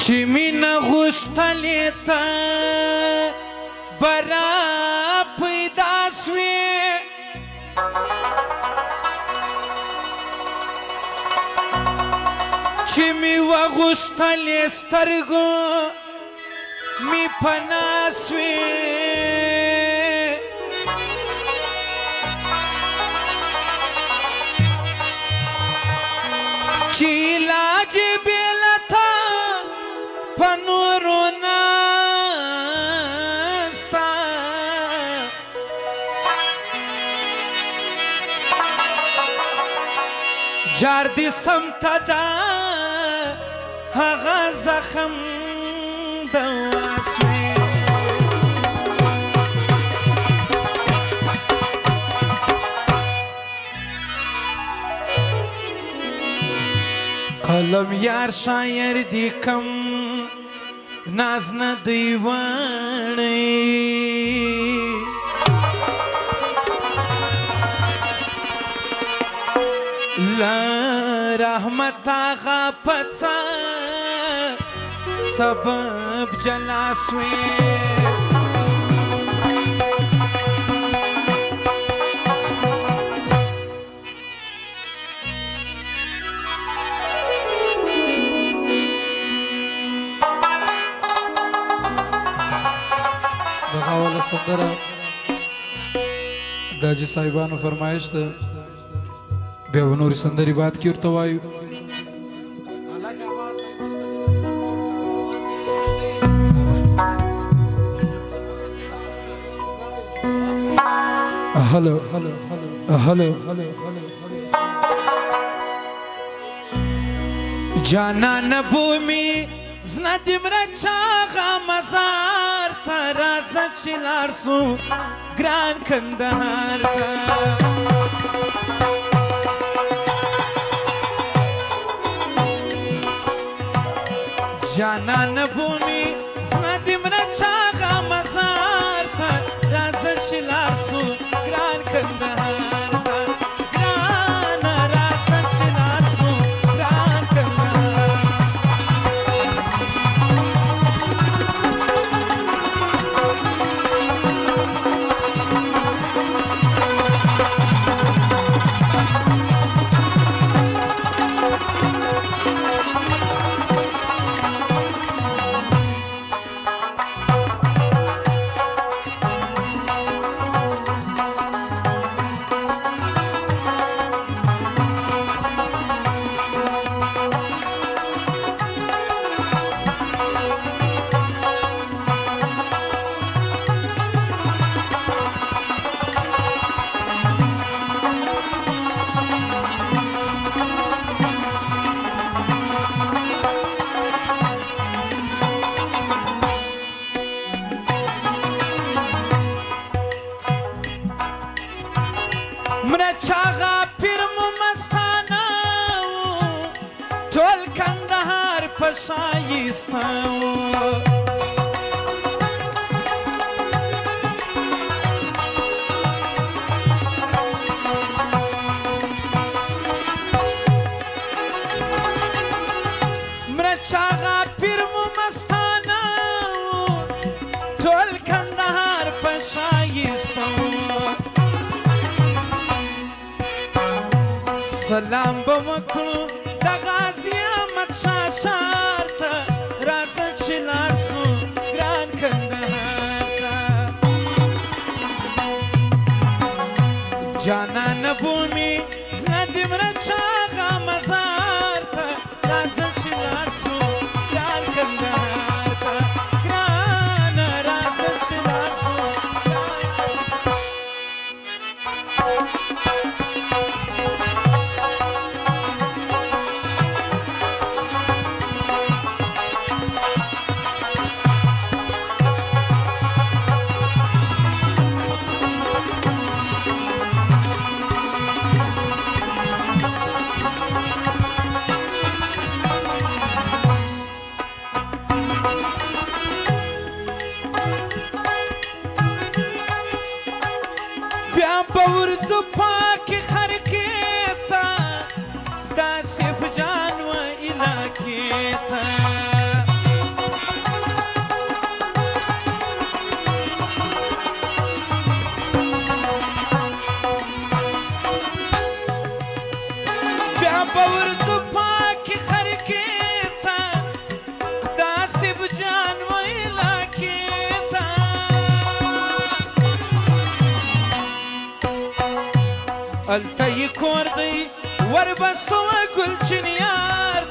چې مینه غوښتلې ته برا پیدا سوې چې مې وغوښتلې سترګو مې پناه سوې چې علاج بې له تا په نورو نسته جار دې سمته ده هغه زخم دوا سوې قلم یار شاعر دی کم ناز نه دیوانی لا رحمت آغا پڅا سبب جلا سوی دغه سندره د حاجي صاحبانو فرمایش ده بیا به نورې سندرې بعد کې ورته وایو هلو هلو هلو جانان بومي زنا دمرا چاغا مزار تا رازا چلار سو گران کندهار تا جانان بومي زنا دمرا چاغا مزار تا رازا چلار سو گران کندهار تا گران رازا چلار سو گران کندهار مره چاغا پیر مو مستانه ټول کندهار په شایسته مره چاغا پیر مو مستانه ټول کندهار په شایسته سلام بمکړو د غازی احمد شاه ښار ته راځه چې لاړ سو ګران کندهار ته جانان بومي زړه دې مړه چاغه مزار ته راځه چې لاړ سو ګران کندهار ته ګران راځه چې لاړ سو بورزو پاکی خرکیتا دا سیف جان و علاقیتا الته یې کور دی وربسوه ګلچین یار